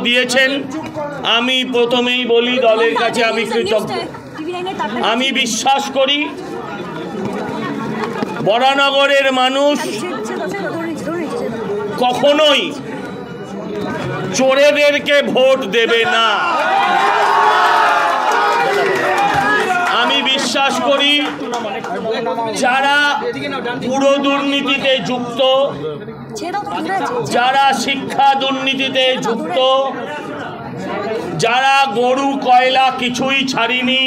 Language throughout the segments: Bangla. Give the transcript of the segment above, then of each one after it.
দিয়েছেন। আমি প্রথমেই বলি দলের কাছে আমি কৃতজ্ঞ। আমি বিশ্বাস করি বরানগরের মানুষ কখনোই চোরেদেরকে ভোট দেবে না। আমি বিশ্বাস করি যারা পুরো দুর্নীতিতে যুক্ত, যারা শিক্ষা দুর্নীতিতে যুক্ত, যারা গরু কয়লা কিছুই ছাড়িনি,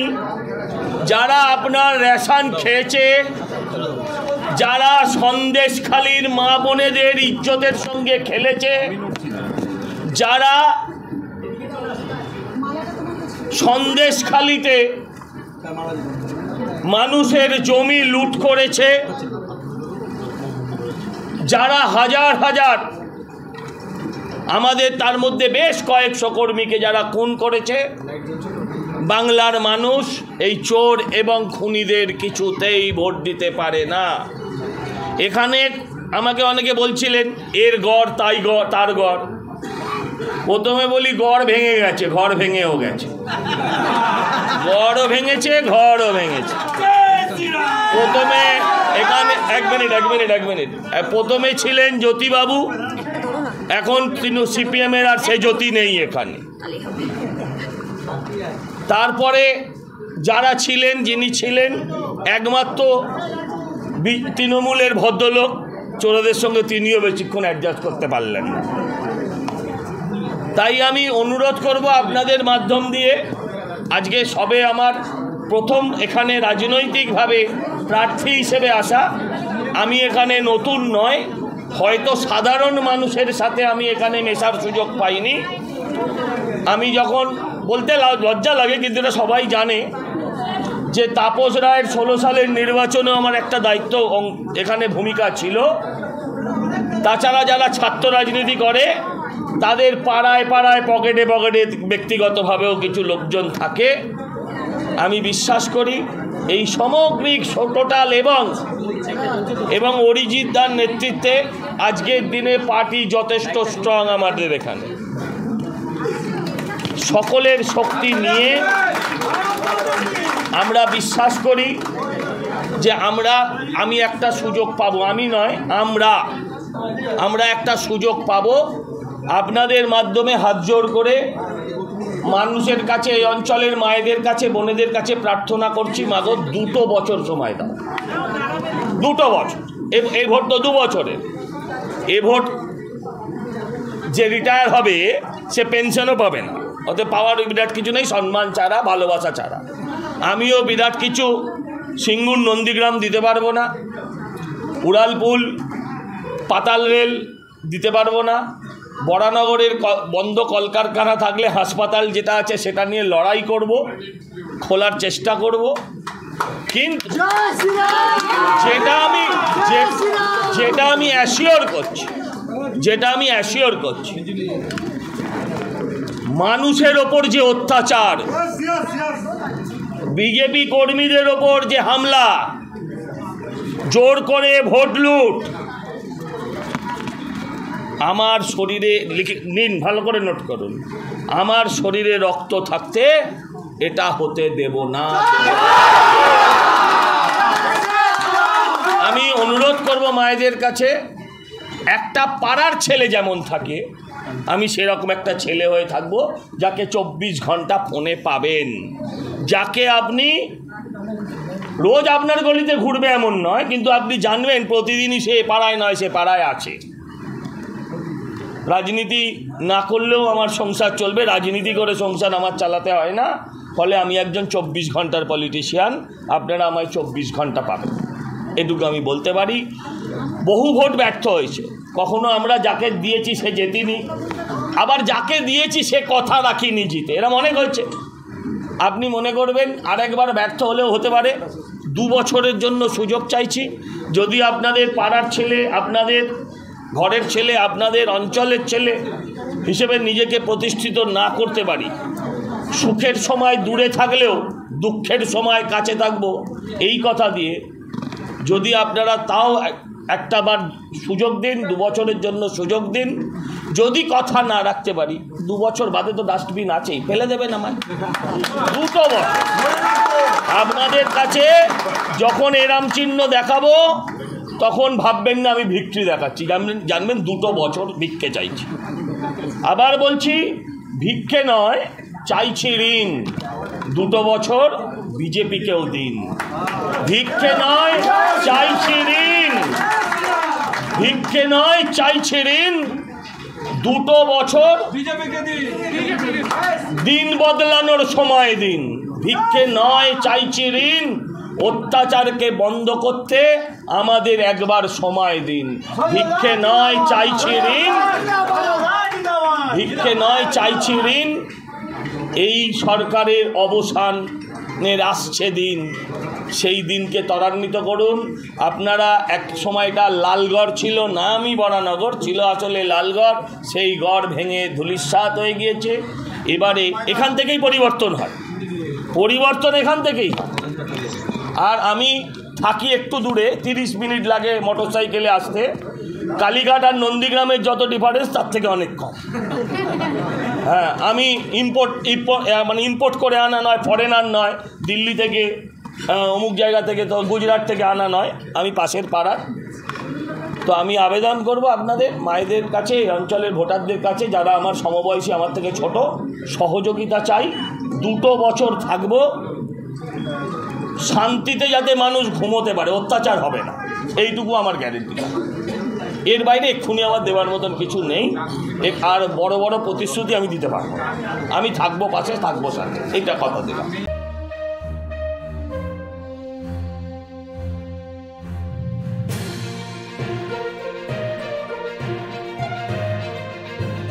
যারা আপনার রেশন খেয়েছে, যারা সন্দেশখালীর মা বোনেদের ইজ্জতের সঙ্গে খেলেছে, যারা সন্দেশখালীতে মানুষের জমি লুট করেছে, যারা হাজার হাজার আমাদের তার মধ্যে বেশ কয়েকশো কর্মীকে যারা খুন করেছে, বাংলার মানুষ এই চোর এবং খুনিদের কিছুতেই ভোট দিতে পারে না। এখানে আমাকে অনেকে বলছিলেন এর গড় তাই গড় তার গড়। প্রথমে বলি গড় ভেঙে গেছে, ঘর ভেঙেও গেছে, গড়ও ভেঙেছে, ঘরও ভেঙেছে। প্রথমে এখানে এক মিনিট প্রথমে ছিলেন জ্যোতিবাবু, এখন তিনি সিপিএমের আর সে জ্যোতি নেই এখানে। তারপরে যারা ছিলেন, যিনি ছিলেন একমাত্র তৃণমূলের ভদ্রলোক, চোরদের সঙ্গে তিনিও বেশিক্ষণ অ্যাডজাস্ট করতে পারলেন না। তাই আমি অনুরোধ করব আপনাদের মাধ্যম দিয়ে, আজকে সবে আমার প্রথম এখানে রাজনৈতিকভাবে প্রার্থী হিসেবে আসা, আমি এখানে নতুন নয়, হয়তো সাধারণ মানুষের সাথে আমি এখানে মেশার সুযোগ পাইনি। আমি যখন বলতে লজ্জা লাগে, কিন্তু এটা সবাই জানে যে তাপস রায়ের 16 সালের নির্বাচনে আমার একটা দায়িত্ব এখানে ভূমিকা ছিল। তাছাড়া যারা ছাত্র রাজনীতি করে তাদের পাড়ায় পাড়ায় পকেটে পকেটে ব্যক্তিগতভাবেও কিছু লোকজন থাকে। আমি বিশ্বাস করি এই সামগ্রিক টোটাল এবং অরিজিৎ দার নেতৃত্বে আজকের দিনে পার্টি যথেষ্ট স্ট্রং। আমাদের এখানে সকলের শক্তি নিয়ে আমরা বিশ্বাস করি যে আমি একটা সুযোগ পাবো, আমি নয় আমরা একটা সুযোগ পাবো। আপনাদের মাধ্যমে হাত জোড় করে মানুষের কাছে, এই অঞ্চলের মায়েদের কাছে, বোনেদের কাছে প্রার্থনা করছি, মাগো 2 বছর সময় দাও, 2 বছর। এই ভোট তো 2 বছরের। এ ভোট যে রিটায়ার হবে সে পেনশনও পাবে না, ওতে পাওয়ার বিরাট কিছু নেই, সম্মান ছাড়া, ভালোবাসা ছাড়া। আমিও বিরাট কিছু সিঙ্গুর নন্দীগ্রাম দিতে পারবো না, উড়ালপুল পাতাল রেল দিতে পারবো না, বরানগরের বন্ধ কলকারখানা থাকলে হাসপাতাল যেটা আছে সেটা নিয়ে লড়াই করব, খোলার চেষ্টা করব। কিন্তু যেটা আমি অ্যাসিওর করছি মানুষের ওপর যে অত্যাচার, বিজেপি কর্মীদের ওপর যে হামলা, জোর করে ভোট লুট, আমার শরীরে লিখে নিন, ভালো করে নোট করুন, আমার শরীরে রক্ত থাকতে এটা হতে দেব না। আমি অনুরোধ করব মায়েদের কাছে, একটা পাড়ার ছেলে যেমন থাকে আমি সেরকম একটা ছেলে হয়ে থাকব, যাকে 24 ঘন্টা ফোনে পাবেন, যাকে আপনি রোজ আপনার গলিতে ঘুরবে এমন নয়, কিন্তু আপনি জানবেন প্রতিদিনই সে পাড়ায় নয়, সে পাড়ায় আছে। রাজনীতি না করলেও আমার সংসার চলবে, রাজনীতি করে সংসার আমার চালাতে হয় না। ফলে আমি একজন 24 ঘন্টার পলিটিশিয়ান, আপনারা আমায় 24 ঘন্টা পাবেন, এটুকু আমি বলতে পারি। বহু ভোট ব্যর্থ হয়েছে, কখনো আমরা যাকে দিয়েছি সে জেতেনি, আবার যাকে দিয়েছি সে কথা রাখিনি জিতে, এরম অনেক হয়েছে। আপনি মনে করবেন আরেকবার ব্যর্থ হলেও হতে পারে। 2 বছরের জন্য সুযোগ চাইছি। যদি আপনাদের পাড়ার ছেলে, আপনাদের ঘরের ছেলে, আপনাদের অঞ্চলের ছেলে হিসেবে নিজেকে প্রতিষ্ঠিত না করতে পারি, সুখের সময় দূরে থাকলেও দুঃখের সময় কাছে থাকবো, এই কথা দিয়ে যদি আপনারা তাও একটা বার সুযোগ দিন, 2 বছরের জন্য সুযোগ দিন। যদি কথা না রাখতে পারি 2 বছর বাদে তো ডাস্টবিন আছেই, ফেলে দেবেন আমায়। 2 বছর আপনাদের কাছে যখন এরাম চিহ্ন দেখাবো তখন ভাববেন না আমি ভিক্ষি দেখাচ্ছি, জানবেন 2 বছর ভিক্ষে চাইছি। আবার বলছি, ভিক্ষে নয়, চাইছি ঋণ। 2 বছর বিজেপিকেও দিন। ভিক্ষে নয়, চাইছি ঋণ। ভিক্ষে নয়, চাইছি ঋণ। 2 বছর দিন বদলানোর সময় দিন। ভিক্ষে নয়, চাইছি ঋণ। অত্যাচারকে বন্ধ করতে আমাদের একবার সময় দিন। ভিক্ষে নয়, চাইছি ঋণ। ভিক্ষে নয়, চাইছি ঋণ। এই সরকারের অবসানের আসছে দিন, সেই দিনকে ত্বরান্বিত করুন। আপনারা এক সময়টা লালগড় ছিল, নামই বরানগর ছিল, আসলে লালগড়, সেই গড় ভেঙে ধূলিসাৎ হয়ে গিয়েছে। এবারে এখান থেকেই পরিবর্তন হয়, পরিবর্তন এখান থেকেই। আর আমি থাকি একটু দূরে, 30 মিনিট লাগে মোটর সাইকেলে আসতে। কালীঘাট আর নন্দীগ্রামের যত ডিফারেন্স তার থেকে অনেক কম। হ্যাঁ, আমি ইম্পোর্ট করে আনা নয়, ফরেনার নয়, দিল্লি থেকে অমুক জায়গা থেকে, তো গুজরাট থেকে আনা নয়, আমি পাশের পাড়ার। তো আমি আবেদন করব আপনাদের মায়েদের কাছে, এই অঞ্চলের ভোটারদের কাছে, যারা আমার সমবয়সী, আমার থেকে ছোট, সহযোগিতা চাই। 2 বছর থাকবো, শান্তিতে যাতে মানুষ ঘুমোতে পারে, অত্যাচার হবে না, এইটুকু আমার গ্যারেন্টি। এর বাইরে এক্ষুনি আমার দেওয়ার মতন কিছু নেই। আর বড় বড় প্রতিশ্রুতি আমি দিতে পারবো না। আমি থাকবো পাশে, থাকবো সাথে, এইটা কথা দিলাম।